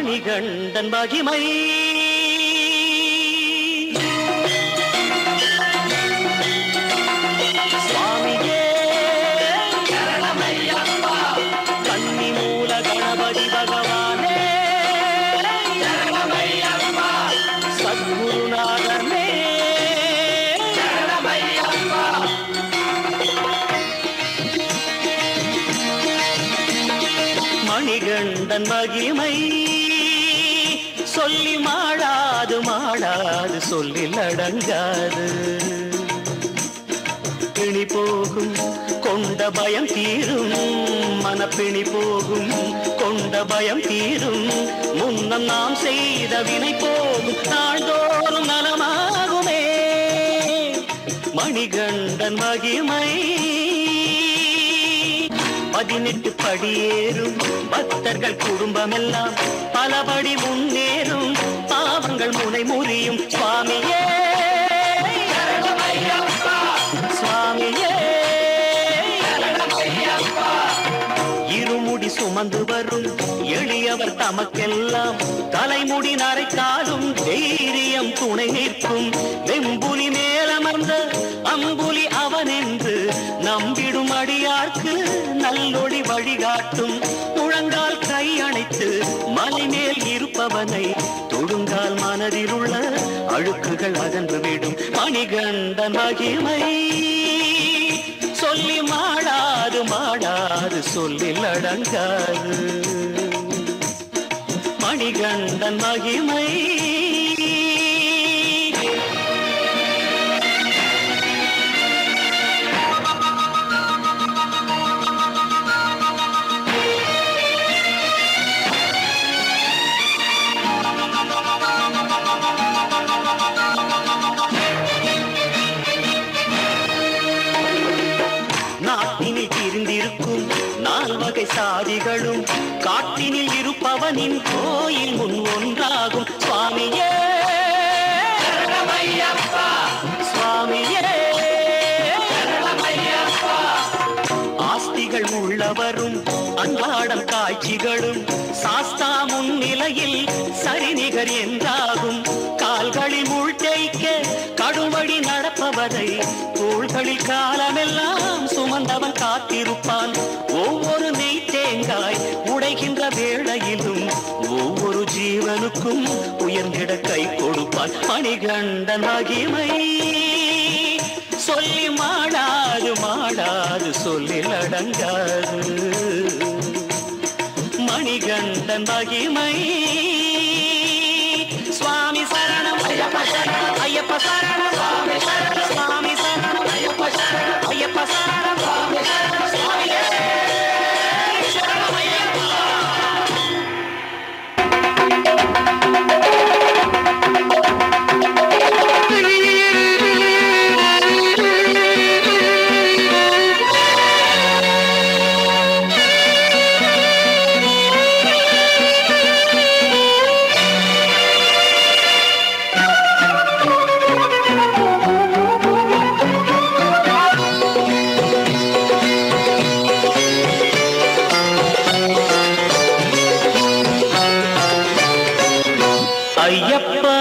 மணிகண்டன் மகிமை சுவாமியே சரணமையப்பா கன்னி மூல கணபதி பகவானே சரணமையப்பா சத்குருநாதனே சரணமையப்பா மணிகண்டன் மகிமை சொல்லி மாடாது மாடாது சொல்லில் அடங்காது பிணி போகும் கொண்ட பயம் தீரும் மனப்பிணி போகும் கொண்ட பயம் தீரும் முன்னம் நாம் செய்த வினை போகும் நாள்தோறும் நலமாகுமே மணிகண்டன் மகிமை 18 படியேறும் பக்தர்கள் குடும்பமெல்லாம் பலபடி முன்னேறும் பாவங்கள் முனை முறியும் சுவாமியே சுவாமியே இருமுடி சுமந்து வரும் எளியவர் தமக்கெல்லாம் தலைமுடி நரைக்காலும் தைரியம் துணை நிற்கும் வெம்புலி மேலமர்ந்த அம்புலி அவன் என்று நம்பிடும் அடியார்க்கு நல்லொளி வழிகாட்டும் முழங்கால் கை அணைத்து மலை மேல் இருப்பவனை தொழுங்கால் மனதில் உள்ள அழுக்குகள் அகன்றுவிடும் மணிகண்டன் மகிமை சொல்லி மாடாது மாடாது சொல்லில் அடங்காது மணிகண்டன் மகிமை நால்வகை சாதிகளும் காட்டினில் இருப்பவனின் கோயில் முன் ஒன்றாகும் சுவாமியே சுவாமியே ஆஸ்திகள் உள்ளவரும் அன்றாடம் காட்சிகளும் சாஸ்தா முன்னிலையில் சரிநிகர் என்றாகும் கால்களில் முள் தேய்க்க கடுவழி நடப்பவரை தோள்களில் காலமெல்லாம் சுமந்தவன் காத்திருப்பான் ஒவ்வொரு நெய் தேங்காய் உடைகின்ற வேளையிலும் ஒவ்வொரு ஜீவனுக்கும் உயர்ந்திட கை கொடுப்பான் மணிகண்டன் மகிமை சொல்லி மாடாது மாடாது சொல்லில் அடங்காது மணிகண்டன் மகிமை சுவாமி சரணம் ஐயப்ப சரணம் ஐயப்ப சரணம் சுவாமி சரணம் சுவாமி சரணம் ஐயப்ப சரணம் ஐயப்ப சரணம் சுவாமி சரணம் சுவாமியே சரணம் ஐயப்பா ஐயப்பா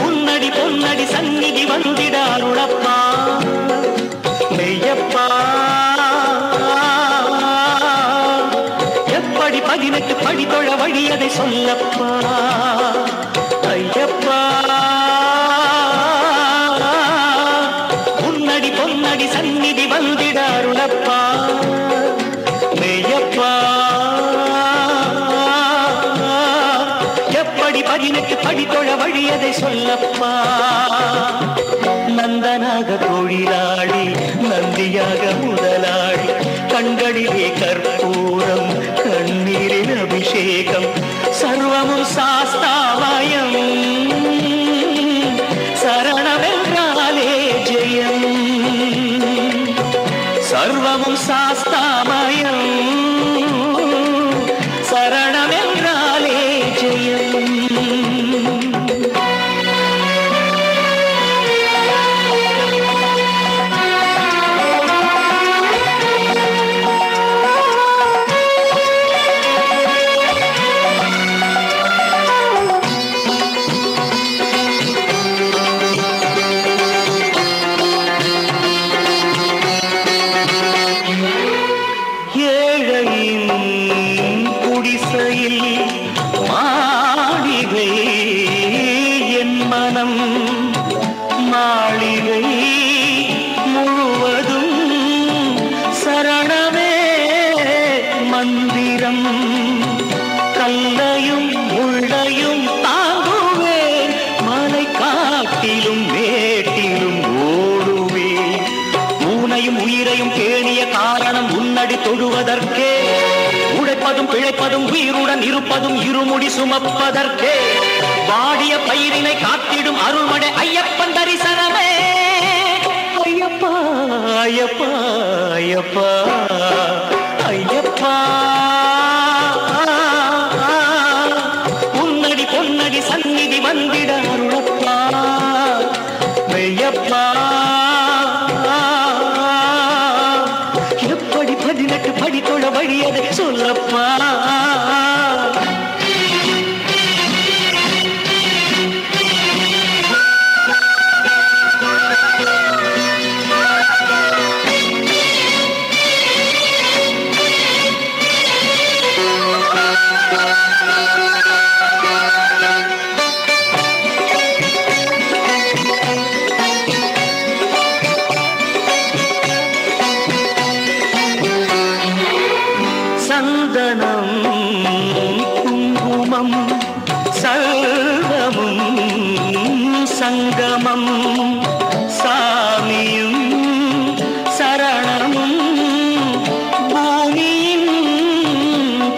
உன்னடி பொன்னடி சந்நிதி வந்திடாருளப்பா மெய்யப்பா எப்படி 18 படி தொழ வழி அதை சொல்லப்பா ஐயப்பா உன்னடி பொன்னடி சந்நிதி வந்திடாருளப்பா மெய்யப்பா 18 படி தொழ வழி அதை சொல்லப்பா நந்தனாக தொழிலாளி நந்தியாக முதலாளி கண்களிலே கற்பூரம் கண்ணீரின் அபிஷேகம் சர்வமும் சாஸ்தாமயம் சரணமென்றாலே ஜெயம் சர்வமும் சாஸ்தாமயம் சரணமென்றாலே ஜெயம் கேட்டிலும் ஓடுவே. ஊனையும் உயிரையும் பேணிய காரணம் உன்னடி தொழுவதற்கே. உழைப்பதும் பிழைப்பதும் உயிருடன் இருப்பதும் இருமுடி சுமப்பதற்கே. வாடிய பயிரினை காத்திடும் அருள்மடை ஐயப்பன் தரிசனமே. ஐயப்பா ஐயப்பா ஐயப்பா ஐயப்பா, உன்னடி பொன்னடி சந்நிதி வந்திட அருளப்பா. மெய்யப்பா, எப்படி 18 படி தொழ வழியதை சொல்லப்பா. சந்தனம் குங்குமம் சல்வமும் சங்கமம் சாமியும் சரணமும் பூமியின்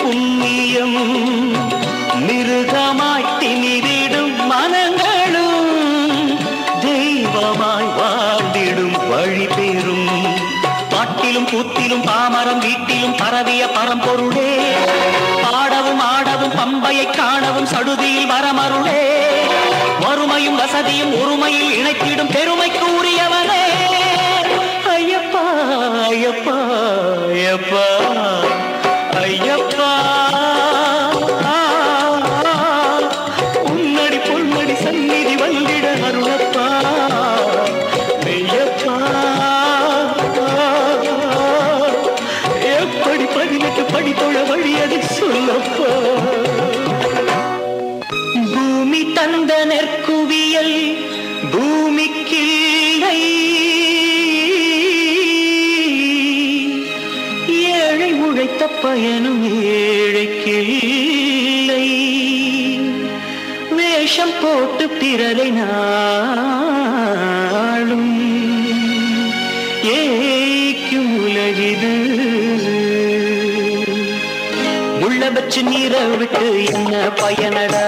புண்ணியம். மிருகமாய் திமிரிடும் மனங்களும் தெய்வமாய் வாழ்ந்திடும் வழி பெறும். பாட்டிலும் கூத்திலும் பாமரம் வீட்டிலும் பரவிய பரம்பொருளே. பாடவும் ஆடவும் பம்பையை காணவும் சடுதியில் வரமருளே. வறுமையும் வசதியும் ஒருமையில் இணைத்திடும் பெருமைக்கு உரியவனே. ஐயப்பா ஐயப்பா ஐயப்பா ஐயப்பா, உன்னடி பொன்னடி சந்நிதி வந்திட அருளப்பா. மெய்யப்பா, எப்படி 18 படி தொழ வழியதை சொல்லப்பா. பூமி தந்த நெற்குவியல் பூமிக்கில்லை. ஏழை உழைத்த பயனும் ஏழைக்கில்லை. வேஷம் போட்டு பிறரை நாளும் ஏய்க்கும் உலகிது. முள்ள வச்சு நீரை விட்டு என்ன பயனடா.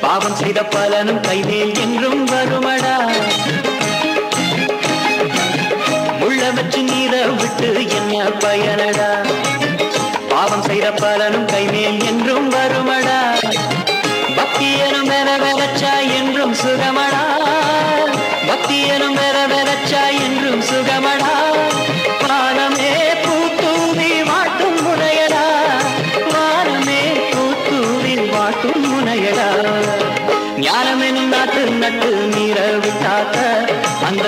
பாவம் செய்த பலனும் கைமேல் என்றும் வருமடா. முள்ள வச்சு நீரை விட்டு என்ன பயனடா. பாவம் செய்த பலனும் கைமேல் என்றும் வருமடா. பக்தியனும் வெற வெறச்சா என்றும் சுகமடா. பக்தியனும் வெற வெறச்சா என்றும் சுகமடா. வானமே பூத்தூவி வாட்டும் முனையடா. வானமே பூத்தூவி வாட்டும் முனையடா. ஞானமெனும் நாட்டு நட்டு நீர விட்டாக்க அந்த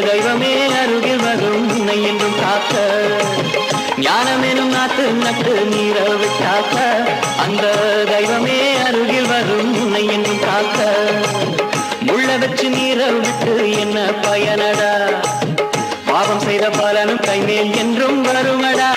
தெய்வமே அருகில் வரும் உன்னை என்றும் காக்க. ஞானமெனும் நாட்டு நட்டு நீர விட்டாக்க அந்த தெய்வமே அருகில் வரும் உன்னை என்றும் காக்க. முள்ள வச்சு நீர விட்டு என்ன பயனடா. பாவம் செய்த பலனும் கைமேல் என்றும் வருமடா.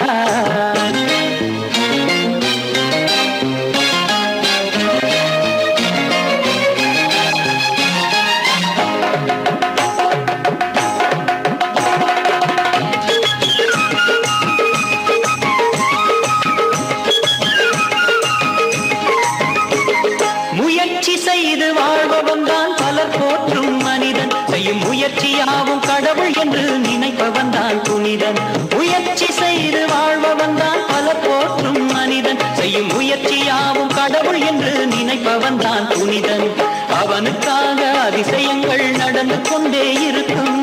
முயற்சி செய்து வாழ்பவன் தான் பலர் போற்றும் மனிதன். செய்யும் முயற்சியாவும் கடவுள் என்று நினைப்பவன் தான் புனிதன். முயற்சி செய்து வாழ்பவன் தான் பலர் போற்றும் மனிதன். செய்யும் முயற்சியாவும் கடவுள் என்று நினைப்பவன் தான் புனிதன். அவனுக்காக அதிசயங்கள் நடந்து கொண்டே இருக்கும்.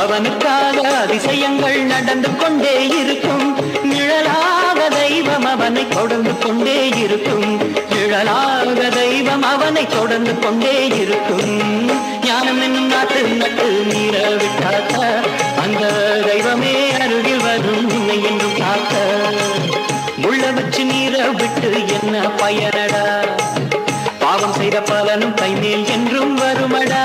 அவனுக்காக அதிசயங்கள் நடந்து கொண்டே இருக்கும். நிழலாக தெய்வம் அவனை தொடர்ந்து கொண்டே இருக்கும். நிழலாக தெய்வம் அவனை தொடர்ந்து கொண்டே இருக்கும். ஞானம் என்னும் நாட்டு நட்டு நீர விட்டாக்க அந்த தெய்வமே அருகில் வரும் உன்னை என்றும் காக்க. முள்ள வச்சு நீர விட்டு என்ன பயனடா. பாவம் செய்த பலனும் கைமேல் என்றும் வருமடா.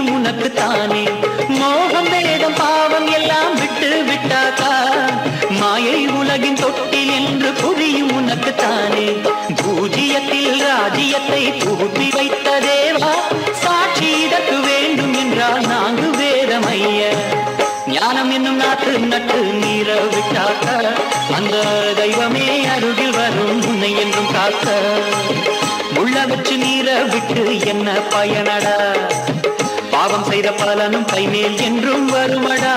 புரியும் உனக்கு தானே. மோகம் வேகம் பாவம் எல்லாம் விட்டு விட்டாக்கா மாயை உலகின் தொட்டில் என்று புரியும் உனக்கு தானே. பூஜ்ஜியத்தில் ராஜ்யத்தை புகுத்தி வைத்த தேவா சாட்சி இதற்கு வேண்டும் என்றால் நான்கு வேதம் ஐயா. ஞானம் என்னும் நாட்டு நட்டு நீர விட்டாக்க அந்த தெய்வமே அருகில் வரும் உன்னை என்றும் காக்க. உள்ள வச்சு நீர விட்டு என்ன பயனடா, பாவம் செய்த பலனும் கைமேல் என்றும் வருமடா.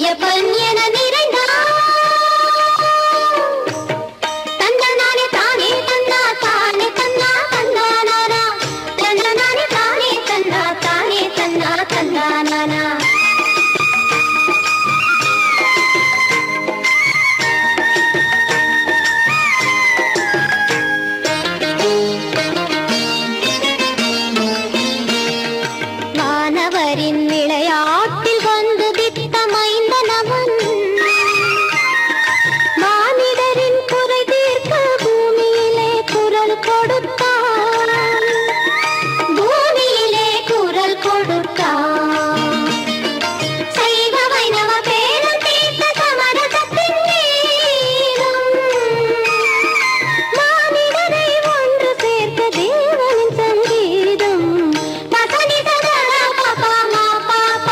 ஐயப்பன் என நிறைந்தார் தந்தனானே தானே தந்தா தானே தந்தா தந்தானானா தந்தனானே தானே தந்தா தானே தந்தா தந்தானானா வானவரின் விளையாட்டில் வந்து திட்டமைந்தனவன் மானிடரின் குறை தீர்க்க பூமியிலே குரல் கொடுத்தான் பூமியிலே குரல் கொடுத்தான் சைவ வைணவ பேதம் தீர்த்த சமரசத்தின் வீரம் மானிடரை ஒன்று சேர்த்த தேவனின் சங்கீதம் பசனி சதா பாபா மா பாபா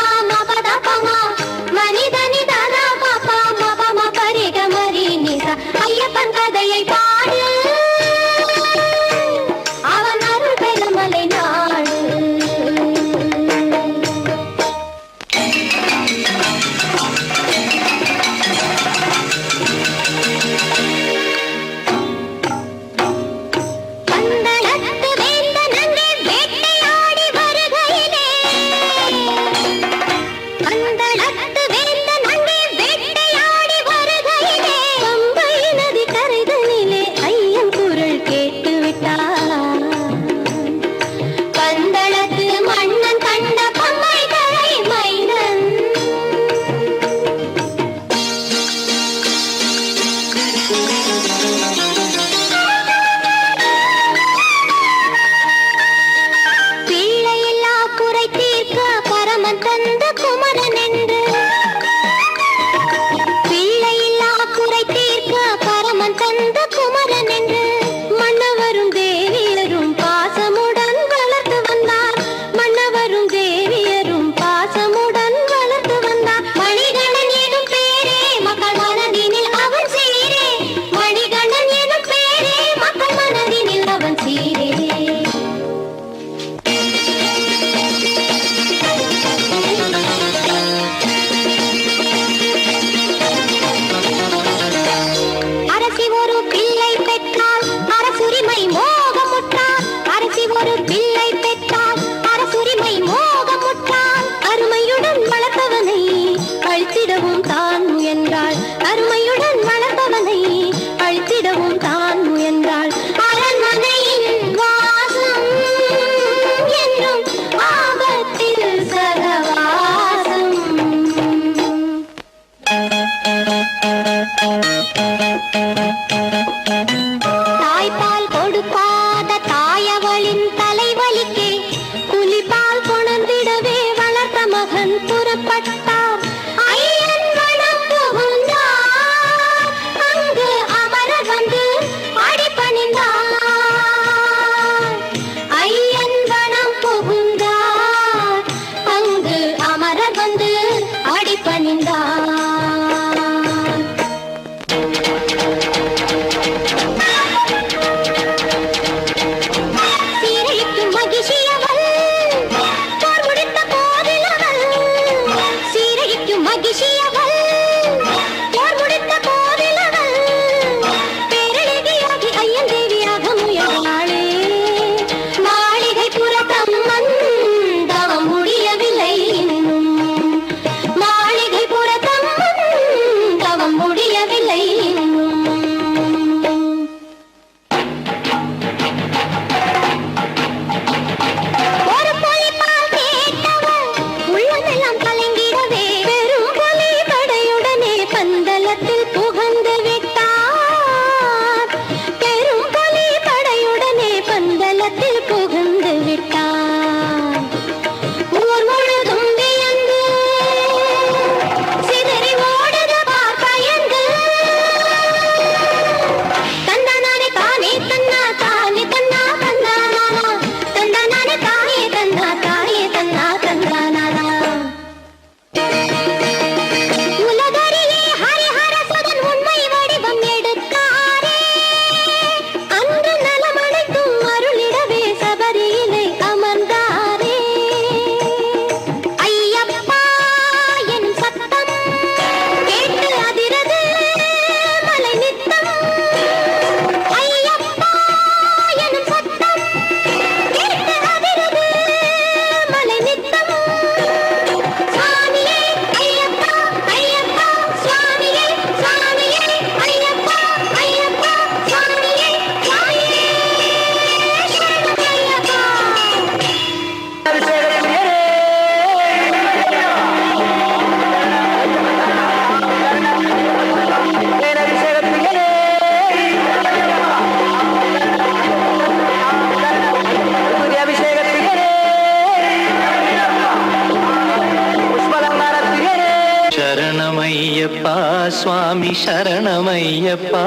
சரணமையப்பா சுவாமி சரணமையப்பா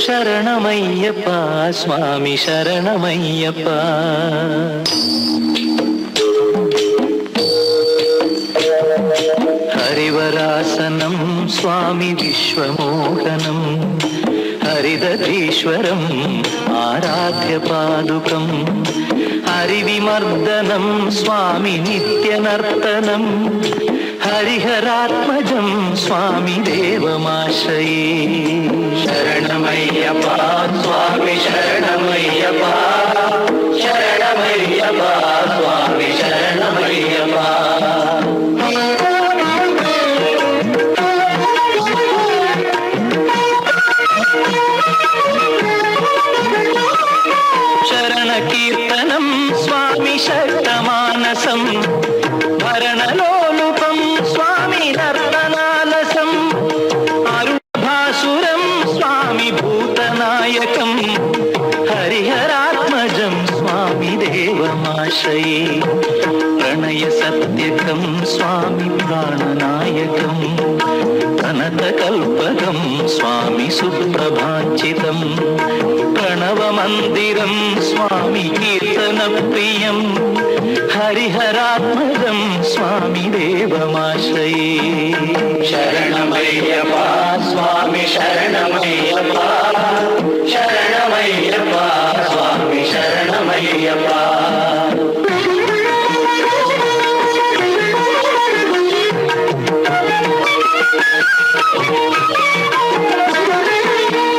சரணமையப்பா சுவாமி சரணமையப்பா ஹரிவராசனம் சுவாமி விஸ்வமோகனம் ஹரிதீஸ்வரம் ஆராத்ய பாதுகம் ஹரிவிமர்தனம் சுவாமி நித்யநர்த்தனம் ஹரிஹராத்மஜம் சுவாமி தேவமாஸ்ரயே சரணமையப்பா சுவாமி சரணமையப்பா சரணமையப்பா சுவாமி சரணமையப்பா கீர்த்தனம் சுவாமி சக்தமானசம் பரணலோலுபம் சுவாமி நர்த்தனாலசம் அருள்பாசுரம் சுவாமி பூதநாயகம் ஹரிஹராத்மஜம் சுவாமி தேவமாஸ்ரயே பிரணய சத்யகம் சுவாமி பிராணநாயகம் கனதகல்பகம் சுவாமி சுப்ரபாஞ்சிதம் பிரணவமந்திரம் சுவாமி கீர்த்தனப்பிரியம் ஹரிஹராத்மஜம் சுவாமி தேவமாஸ்ரயே சரணமையப்பா சுவாமி சரணமையப்பா சரணமையப்பா சுவாமி சரணமையப்பா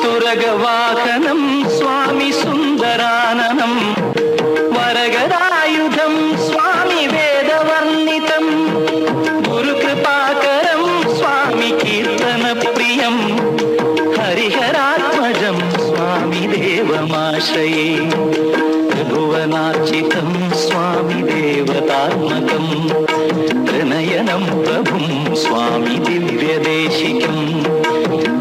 துரகவாகனம் சுவாமி சுந்தரானனம் வரகராயுதம் சுவாமி வேதவர்ணிதம் குரு கிருபாகரம் சுவாமி கீர்த்தன பிரியம் ஹரிஹராத்மஜம் சுவாமி தேவமாஸ்ரயே त्रिभुवनार्चितं स्वामी देवतात्मकं त्रिनयनं प्रभुं स्वामी दिव्यदेशिकं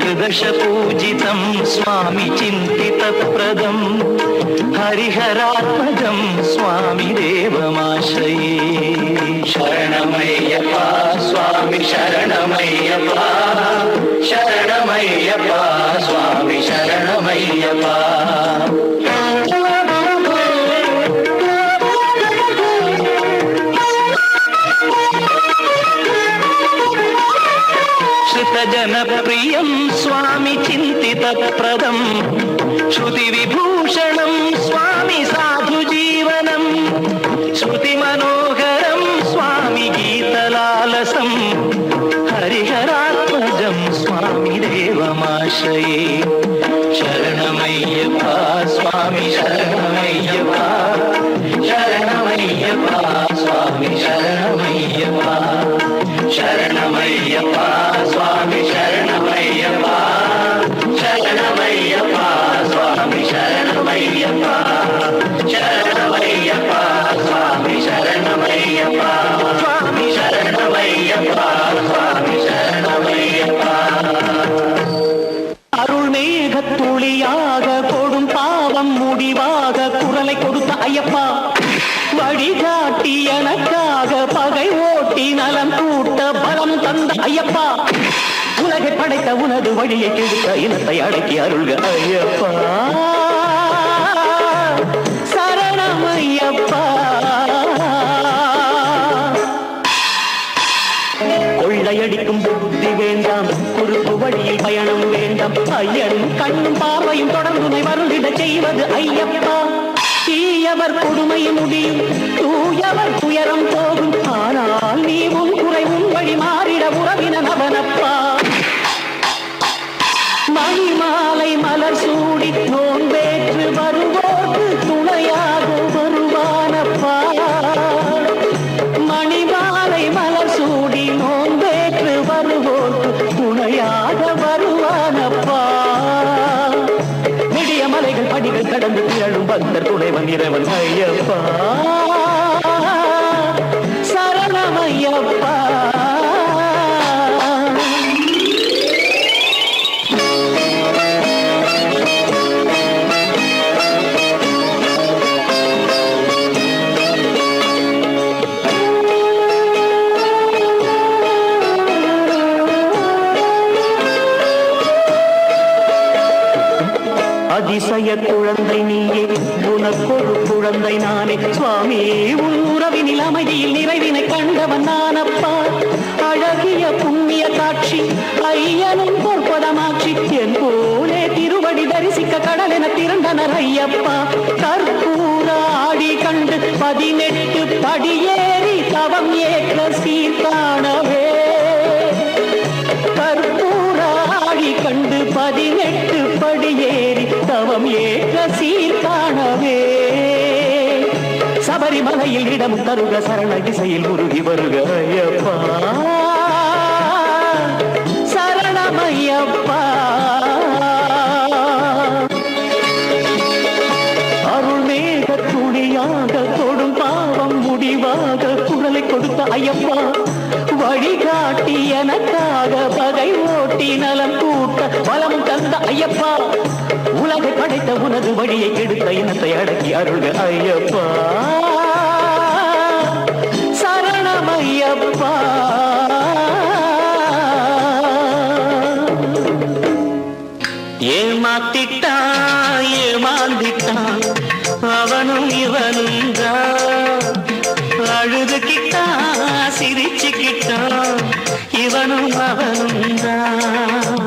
त्रिदशपूजितं स्वामी चिन्तितप्रदं हरिहरात्मजं स्वामी देवमाश्रये शरणमय्यप्पा स्वामी शरणमय्यप्पा शरणमय्यप्पा स्वामी शरणमय्यप्पा श्रुतजनप्रियं स्वामी चिन्तितप्रदं श्रुतिविभूषणं स्वामी साधुजीवनं श्रुतिमनोहरं स्वामी गीतलालसं हरिहरात्मजं स्वामी देवमाश्रये शरणमय्यप्पा स्वामी शरणमय्यप्पा शरणमय्यप्पा स्वामी शरणमय्यप्पा शरणमय्यप्पा स्वामी शरणमय्यप्पा शरणमय्यप्पा स्वामी शरणमय्यप्पा शरणमय्यप्पा स्वामी शरणमय्यप्पा स्वामी शरणमय्यप्पा स्वामी शरणमय्यप्पा அருள்மேகத்துளியாக கொடும் பாவம் முடிவாக குரலை கொடுத்த ஐயப்பா வழிகாட்டி எனக்காக பகை ஓட்டி நலம் கூட்ட பலம் தந்த ஐயப்பா உலகை படைத்த உனது வழியை கெடுத்த இனத்தை அடக்கி அருள்க ஐயப்பா சரணம் ஐயப்பா கொள்ளையடிக்கும் புத்தி வேண்டாம் குறுக்கு வழியில் பயணம் வேண்டாம் ஐயனும் கண்ணும் பார்வையும் தொடர்ந்து வருந்திட செய்வது ஐயப்பா தீயவர் கொடுமை முடியும் தூயவர் துயரம் போகும் ஆனால் நீ உன் குறை உன் வழி மாறிட உறவினன் அவனப்பா மணிமாலை மலர் சூடி நோன்பேற்று வருவோர்க்கு துணையாக வருவானப்பா மணிமாலை மலர் சூடி நோன்பேற்று வருவோர்க்கு துணையாக வருவானப்பா நெடிய மலைகள் படிகள் கடந்து திரளும் பக்தர் துணைவன் இறைவன் ஐயப்பா சரணம் ஐயப்பா அதிசய குழந்தை நீயே, உனக்கொரு குழந்தை நானே. சுவாமி உன் உறவினில் அமைதியில் நிறைவினை கண்டவன் நானப்பா. அழகிய புண்ணிய காட்சி ஐயனும் பொற்பதமாட்சி, என் போலே திருவடி தரிசிக்க கடலென திரண்டனர் ஐயப்பா. கற்பூர ஆடி கண்டு 18 படியேறி தவம் ஏற்ற சீர்காணவே. கற்பூர ஆடி கண்டு 18 படியேறி தவம் ஏற்ற சீர்காணவே. சபரிமலையில் இடம் தருக சரண திசையில் உருகி வருக ஐயப்பா. சரணமையப்பா. அருள்மேக துணியாக தொடும் பாவம் முடிவாக குரலை கொடுத்த ஐயப்பா. வழிகாட்டி எனக்காக பகை ஓட்டி நலம் கூட்ட பலம் தந்த ஐயப்பா. உலகை படைத்த உனது வழியை கெடுத்த இனத்தை அடக்கி அருள்க ஐயப்பா. சரணமையப்பா. ஏமாத்திட்டான் ஏமாந்திட்டான் அவனும் இவனும் தான். அழுதுகிட்டான் சிரிச்சுக்கிட்டான் இவனும் அவனும் தான்.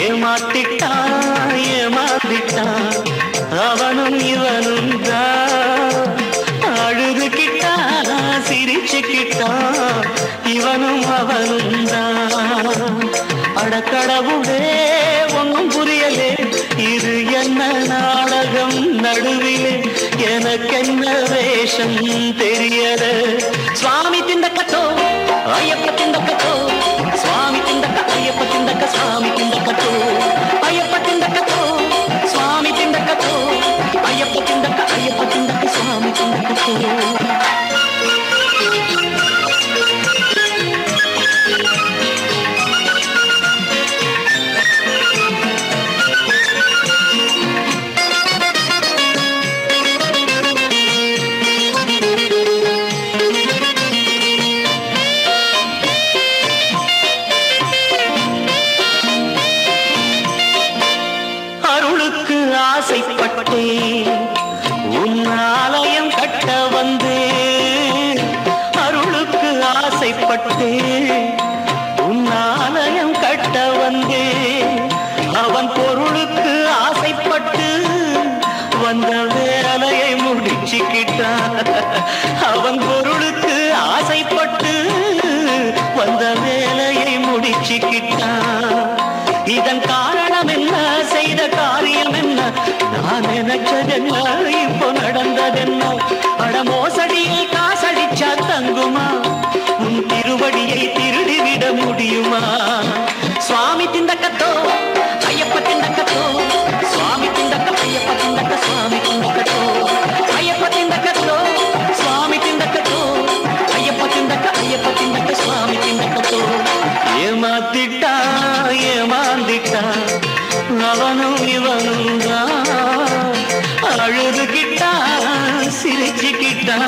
ஏமாத்திட்டான் ஏமாந்திட்டான் அவனும் இவனும் தான். அழுதுகிட்டான் சிரிச்சுக்கிட்டான் இவனும் அவனும் தான். அடக்கடவுளே ஒன்னும் புரியலே, இது என்ன நாடகம் நடுவிலே எனக்கென்ன வேஷம் தெரியல. சுவாமி திண்டக்கத்தோ ஐயப்ப திண்டக்கத்தோ, சுவாமி திண்டக்க ஐயப்ப திண்டக்க, சுவாமி திண்டக்கத்தோ ஐயப்ப திண்டக்கத்தோ, சுவாமி திண்டக்கத்தோ ஐயப்ப திண்டக்க, ஐயப்ப திண்டக்க, சுவாமி திண்டக்கத்தோ. ஆசைப்பட்டேன் உன் ஆலயம் கட்ட வந்தேன். அருளுக்கு ஆசைப்பட்டேன் உன் ஆலயம் கட்ட வந்தேன். அவன் பொருளுக்கு ஆசைப்பட்டு வந்த வேலையை முடிச்சுக்கிட்டான். அவன் பொருளுக்கு ஆசைப்பட்டு வந்த வேலையை முடிச்சுக்கிட்டான். இதன் காரணம் என்ன, செய்த காரியம் என்ன, நான் நினைச்சதென்ன, இப்போ நடந்ததென்ன. அடமோசடியில் காசடிச்சா தங்குமா, உன் திருவடியை திருடிவிட முடியுமா. சுவாமி திண்டக்கத்தோ ஐயப்ப திண்டக்கத்தோ, சுவாமி திண்டக்க ஐயப்ப திண்டக்க, சுவாமி திண்டக்கத்தோ ஐயப்ப திண்டக்கத்தோ, சுவாமி திண்டக்கத்தோ ஐயப்ப திண்டக்க, ஐயப்ப திண்டக்க, சுவாமி திண்டக்கத்தோ. ஏமாத்திட்டா ஏமாந்திட்டா அவனும் இவனும் தான். அழுதுகிட்டா சிரிச்சுக்கிட்டா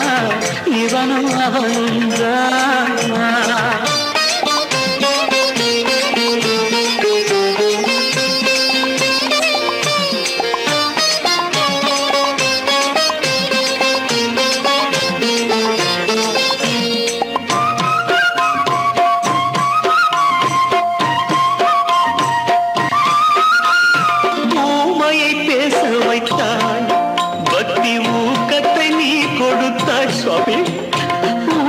இவனும் அவனும் தான். பக்தி ஊக்கத்தை நீ கொடுத்தாய் சுவாமி.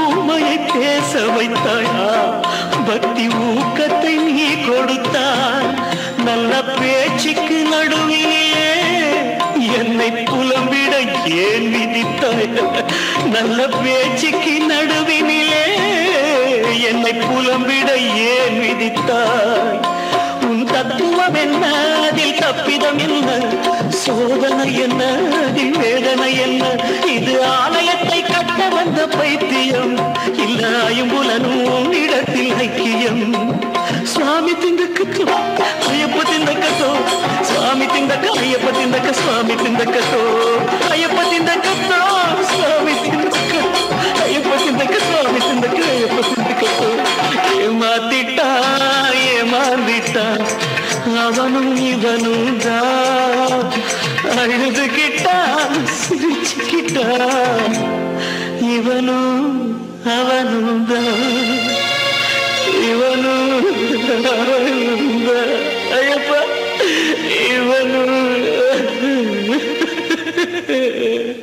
ஊமையை பேச வைத்தாயா, பக்தி ஊக்கத்தை நீ கொடுத்தாய். நல்ல பேச்சுக்கு நடுவிலே என்னை புலம்பிட ஏன் விதித்தாய். நல்ல பேச்சுக்கு நடுவினிலே என்னை புலம்பிட ஏன் விதித்தாய். உன் தத்துவம் என்ன, அதில் தப்பிதம் என்ன, சோதனை என்ன, அதில் வேதனை என்ன. இது ஆலயத்தை கட்ட வந்த பைத்தியம், இல்ல ஐம்புலனும் இடத்தில் ஐக்கியம். சுவாமி திண்டக்கத்தோ ஐயப்ப திண்டக்கத்தோ, சுவாமி திண்டக்க ஐயப்ப திண்டக்க, சுவாமி திண்டக்கத்தோ ஐயப்ப திண்டக்கத்தோ, சுவாமி திண்டக்க ஐயப்ப திண்டக்க, சுவாமி திண்டக்க ஐயப்ப திண்டக்கத்தோ. அவனும் இவனும் தான் அழுதுகிட்டா சிரிச்சுக்கிட்டா இவனும் அவனும் தான் இவனும்